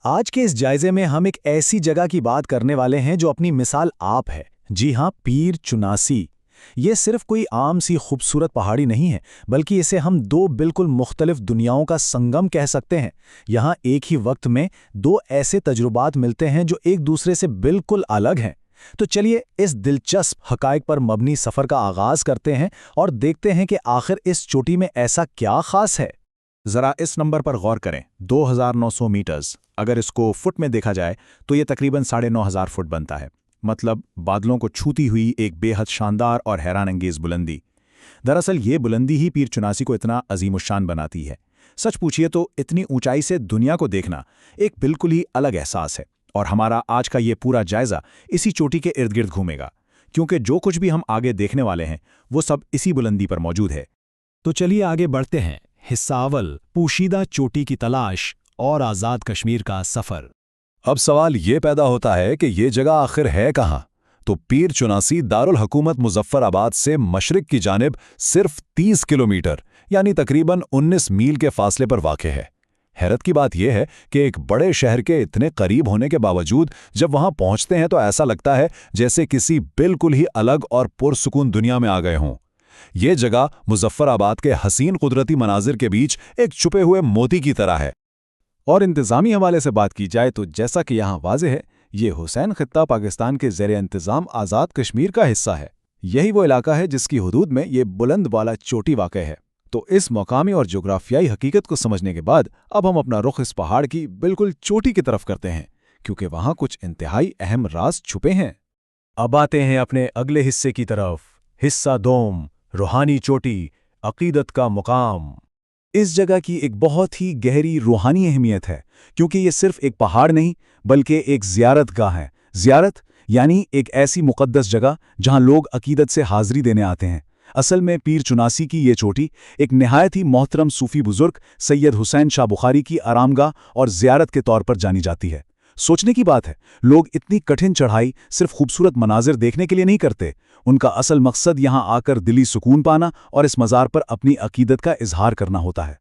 آج کے اس جائزے میں ہم ایک ایسی جگہ کی بات کرنے والے ہیں جو اپنی مثال آپ ہے۔ جی ہاں، پیر چناسی۔ یہ صرف کوئی عام سی خوبصورت پہاڑی نہیں ہے، بلکہ اسے ہم دو بالکل مختلف دنیاؤں کا سنگم کہہ سکتے ہیں۔ یہاں ایک ہی وقت میں دو ایسے تجربات ملتے ہیں جو ایک دوسرے سے بالکل الگ ہیں۔ تو چلیے اس دلچسپ حقائق پر مبنی سفر کا آغاز کرتے ہیں اور دیکھتے ہیں کہ آخر اس چوٹی میں ایسا کیا خاص ہے۔ ذرا اس نمبر پر غور کریں، 2900 میٹرز۔ اگر اس کو فٹ میں دیکھا جائے تو یہ تقریباً 9500 فٹ بنتا ہے، مطلب بادلوں کو چھوتی ہوئی ایک بے حد شاندار اور حیران انگیز بلندی۔ دراصل یہ بلندی ہی پیر چناسی کو اتنا عظیم الشان بناتی ہے۔ سچ پوچھئے تو اتنی اونچائی سے دنیا کو دیکھنا ایک بالکل ہی الگ احساس ہے، اور ہمارا آج کا یہ پورا جائزہ اسی چوٹی کے ارد گرد گھومے گا، کیونکہ جو کچھ بھی ہم آگے دیکھنے والے ہیں وہ سب اسی بلندی پر موجود ہے۔ تو چلیے آگے بڑھتے ہیں۔ حصہ اول، پوشیدہ چوٹی کی تلاش اور آزاد کشمیر کا سفر۔ اب سوال یہ پیدا ہوتا ہے کہ یہ جگہ آخر ہے کہاں؟ تو پیر چناسی دارالحکومت مظفر آباد سے مشرق کی جانب صرف 30 کلومیٹر یعنی تقریباً 19 میل کے فاصلے پر واقع ہے۔ حیرت کی بات یہ ہے کہ ایک بڑے شہر کے اتنے قریب ہونے کے باوجود جب وہاں پہنچتے ہیں تو ایسا لگتا ہے جیسے کسی بالکل ہی الگ اور پرسکون دنیا میں آ گئے ہوں۔ یہ جگہ مظفر آباد کے حسین قدرتی مناظر کے بیچ ایک چھپے ہوئے موتی کی طرح ہے۔ اور انتظامی حوالے سے بات کی جائے تو جیسا کہ یہاں واضح ہے، یہ حسین خطہ پاکستان کے زیر انتظام آزاد کشمیر کا حصہ ہے۔ یہی وہ علاقہ ہے جس کی حدود میں یہ بلند والا چوٹی واقع ہے۔ تو اس مقامی اور جغرافیائی حقیقت کو سمجھنے کے بعد اب ہم اپنا رخ اس پہاڑ کی بالکل چوٹی کی طرف کرتے ہیں، کیونکہ وہاں کچھ انتہائی اہم راز چھپے ہیں۔ اب آتے ہیں اپنے اگلے حصے کی طرف۔ حصہ دوم، روحانی چوٹی، عقیدت کا مقام۔ اس جگہ کی ایک بہت ہی گہری روحانی اہمیت ہے، کیونکہ یہ صرف ایک پہاڑ نہیں بلکہ ایک زیارت گاہ ہے۔ زیارت یعنی ایک ایسی مقدس جگہ جہاں لوگ عقیدت سے حاضری دینے آتے ہیں۔ اصل میں پیر چناسی کی یہ چوٹی ایک نہایت ہی محترم صوفی بزرگ سید حسین شاہ بخاری کی آرام گاہ اور زیارت کے طور پر جانی جاتی ہے۔ سوچنے کی بات ہے، لوگ اتنی کٹھن چڑھائی صرف خوبصورت مناظر دیکھنے کے لیے نہیں کرتے، ان کا اصل مقصد یہاں آ کر دلی سکون پانا اور اس مزار پر اپنی عقیدت کا اظہار کرنا ہوتا ہے۔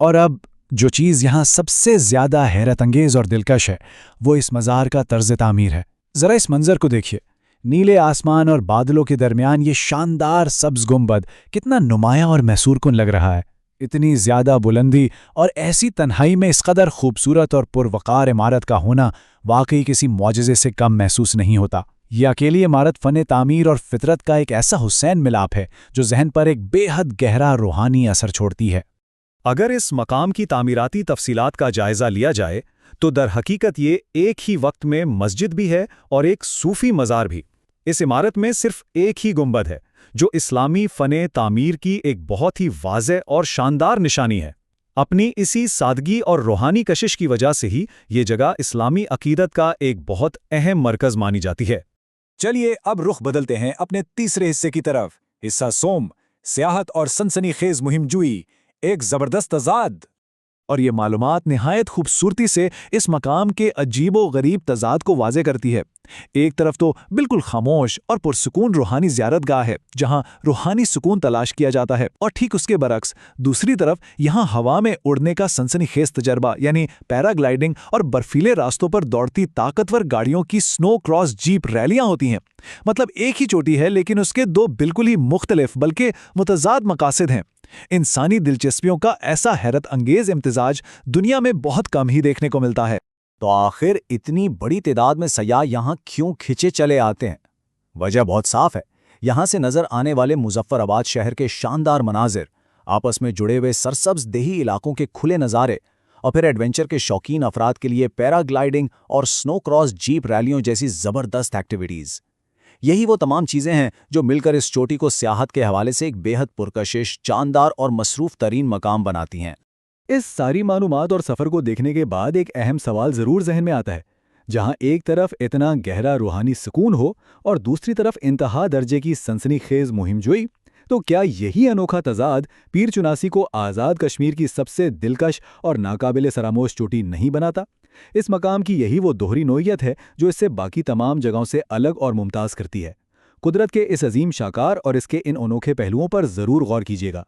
اور اب جو چیز یہاں سب سے زیادہ حیرت انگیز اور دلکش ہے وہ اس مزار کا طرز تعمیر ہے۔ ذرا اس منظر کو دیکھیے، نیلے آسمان اور بادلوں کے درمیان یہ شاندار سبز گنبد کتنا نمایاں اور محصور کن لگ رہا ہے۔ اتنی زیادہ بلندی اور ایسی تنہائی میں اس قدر خوبصورت اور پروقار عمارت کا ہونا واقعی کسی معجزے سے کم محسوس نہیں ہوتا۔ یہ اکیلی عمارت فن تعمیر اور فطرت کا ایک ایسا حسین ملاپ ہے جو ذہن پر ایک بے حد گہرا روحانی اثر چھوڑتی ہے۔ اگر اس مقام کی تعمیراتی تفصیلات کا جائزہ لیا جائے تو در حقیقت یہ ایک ہی وقت میں مسجد بھی ہے اور ایک صوفی مزار بھی۔ اس عمارت میں صرف ایک ہی گنبد ہے، جو اسلامی فن تعمیر کی ایک بہت ہی واضح اور شاندار نشانی ہے۔ اپنی اسی سادگی اور روحانی کشش کی وجہ سے ہی یہ جگہ اسلامی عقیدت کا ایک بہت اہم مرکز مانی جاتی ہے۔ چلیے اب رخ بدلتے ہیں اپنے تیسرے حصے کی طرف۔ حصہ سوم، سیاحت اور سنسنی خیز مہم جوئی، ایک زبردست تضاد۔ اور یہ معلومات نہایت خوبصورتی سے اس مقام کے عجیب و غریب تضاد کو واضح کرتی ہے۔ ایک طرف تو بالکل خاموش اور پرسکون روحانی زیارت گاہ ہے جہاں روحانی سکون تلاش کیا جاتا ہے، اور ٹھیک اس کے برعکس دوسری طرف یہاں ہوا میں اڑنے کا سنسنی خیز تجربہ یعنی پیرا گلائیڈنگ اور برفیلے راستوں پر دوڑتی طاقتور گاڑیوں کی سنو کراس جیپ ریلیاں ہوتی ہیں۔ مطلب ایک ہی چوٹی ہے لیکن اس کے دو بالکل ہی مختلف بلکہ متضاد مقاصد ہیں۔ انسانی دلچسپیوں کا ایسا حیرت انگیز امتزاج دنیا میں بہت کم ہی دیکھنے کو ملتا ہے۔ تو آخر اتنی بڑی تعداد میں سیاح یہاں کیوں کھنچے چلے آتے ہیں؟ وجہ بہت صاف ہے۔ یہاں سے نظر آنے والے مظفر آباد شہر کے شاندار مناظر، آپس میں جڑے ہوئے سرسبز دیہی علاقوں کے کھلے نظارے، اور پھر ایڈونچر کے شوقین افراد کے لیے پیرا گلائیڈنگ اور سنو کراس جیپ ریلیوں جیسی زبردست ایکٹیویٹیز، یہی وہ تمام چیزیں ہیں جو مل کر اس چوٹی کو سیاحت کے حوالے سے ایک بے حد پرکشش، شاندار اور مصروف ترین مقام بناتی ہیں۔ اس ساری معلومات اور سفر کو دیکھنے کے بعد ایک اہم سوال ضرور ذہن میں آتا ہے۔ جہاں ایک طرف اتنا گہرا روحانی سکون ہو اور دوسری طرف انتہا درجے کی سنسنی خیز مہم جوئی، تو کیا یہی انوکھا تضاد پیر چناسی کو آزاد کشمیر کی سب سے دلکش اور ناقابل فراموش چوٹی نہیں بناتا؟ اس مقام کی یہی وہ دوہری نوعیت ہے جو اسے باقی تمام جگہوں سے الگ اور ممتاز کرتی ہے۔ قدرت کے اس عظیم شاہکار اور اس کے ان انوکھے پہلوؤں پر ضرور غور کیجیے گا۔